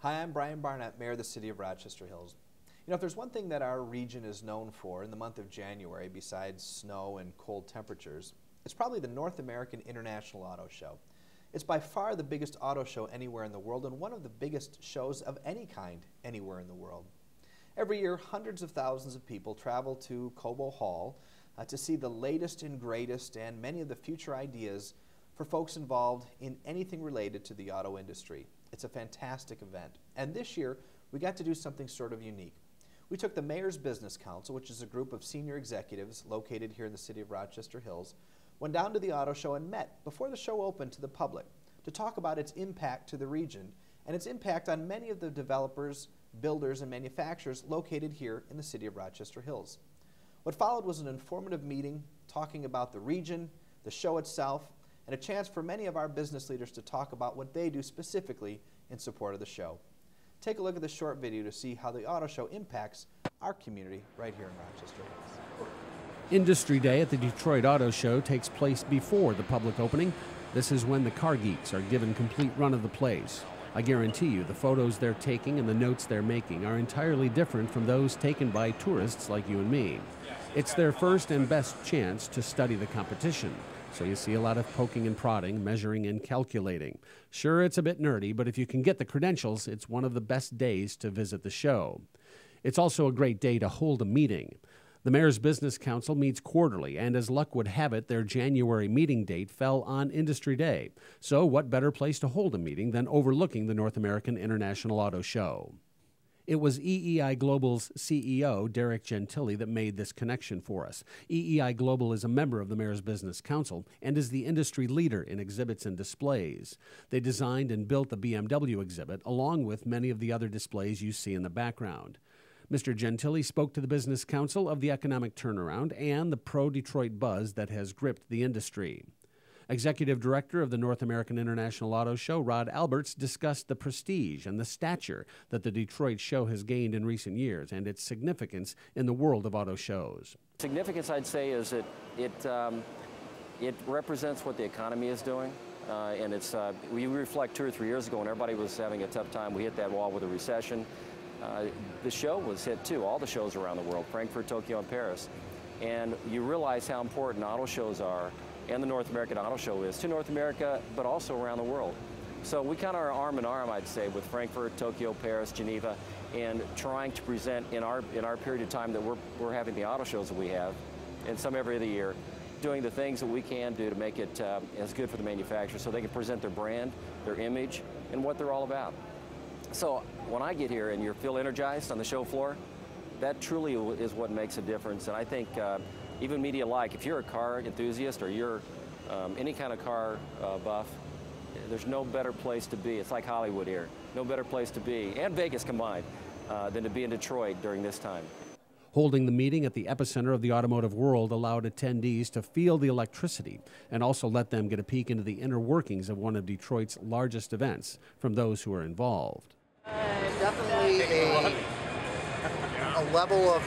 Hi, I'm Brian Barnett, Mayor of the City of Rochester Hills. You know, if there's one thing that our region is known for in the month of January, besides snow and cold temperatures, it's probably the North American International Auto Show. It's by far the biggest auto show anywhere in the world and one of the biggest shows of any kind anywhere in the world. Every year, hundreds of thousands of people travel to Cobo Hall to see the latest and greatest and many of the future ideas for folks involved in anything related to the auto industry. It's a fantastic event. And this year, we got to do something sort of unique. We took the Mayor's Business Council, which is a group of senior executives located here in the city of Rochester Hills, went down to the auto show and met before the show opened to the public to talk about its impact to the region and its impact on many of the developers, builders, and manufacturers located here in the city of Rochester Hills. What followed was an informative meeting talking about the region, the show itself, and a chance for many of our business leaders to talk about what they do specifically in support of the show. Take a look at this short video to see how the auto show impacts our community right here in Rochester Hills. Industry Day at the Detroit Auto Show takes place before the public opening. This is when the car geeks are given complete run of the place. I guarantee you the photos they're taking and the notes they're making are entirely different from those taken by tourists like you and me. It's their first and best chance to study the competition. So you see a lot of poking and prodding, measuring and calculating. Sure, it's a bit nerdy, but if you can get the credentials, it's one of the best days to visit the show. It's also a great day to hold a meeting. The Mayor's Business Council meets quarterly, and as luck would have it, their January meeting date fell on Industry Day. So what better place to hold a meeting than overlooking the North American International Auto Show? It was EEI Global's CEO, Derek Gentili, that made this connection for us. EEI Global is a member of the Mayor's Business Council and is the industry leader in exhibits and displays. They designed and built the BMW exhibit, along with many of the other displays you see in the background. Mr. Gentili spoke to the Business Council of the economic turnaround and the pro-Detroit buzz that has gripped the industry. Executive Director of the North American International Auto Show, Rod Alberts, discussed the prestige and the stature that the Detroit show has gained in recent years and its significance in the world of auto shows. Significance, I'd say, is that it represents what the economy is doing. And we reflect 2 or 3 years ago when everybody was having a tough time. We hit that wall with a recession. The show was hit too, all the shows around the world, Frankfurt, Tokyo, and Paris. And you realize how important auto shows are, and the North American Auto Show is to North America, but also around the world. So we kind of are arm in arm, I'd say, with Frankfurt, Tokyo, Paris, Geneva, and trying to present in our period of time that we're having the auto shows that we have, and some every other year, doing the things that we can do to make it as good for the manufacturer so they can present their brand, their image, and what they're all about. So when I get here and you feel energized on the show floor, that truly is what makes a difference. And I think even media alike, if you're a car enthusiast or you're any kind of car buff, there's no better place to be. It's like Hollywood here. No better place to be, and Vegas combined, than to be in Detroit during this time. Holding the meeting at the epicenter of the automotive world allowed attendees to feel the electricity and also let them get a peek into the inner workings of one of Detroit's largest events from those who are involved. Definitely a level of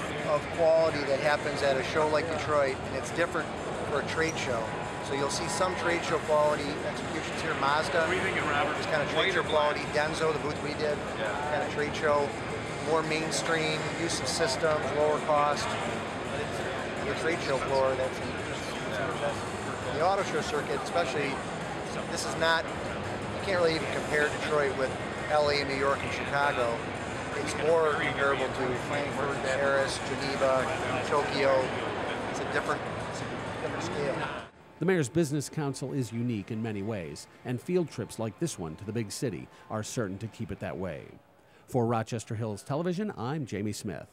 quality that happens at a show like Detroit, and it's different for a trade show. So you'll see some trade show quality executions here. Mazda, just kind of trade show quality. Denso, the booth we did, kind of trade show. More mainstream, use of systems, lower cost. The trade show floor, that's the auto show circuit, especially, this is not, you can't really even compare Detroit with LA, New York, and Chicago. It's more comparable to Frankfurt, Paris, Geneva, Tokyo. It's a different scale. The Mayor's Business Council is unique in many ways, and field trips like this one to the big city are certain to keep it that way. For Rochester Hills Television, I'm Jamie Smith.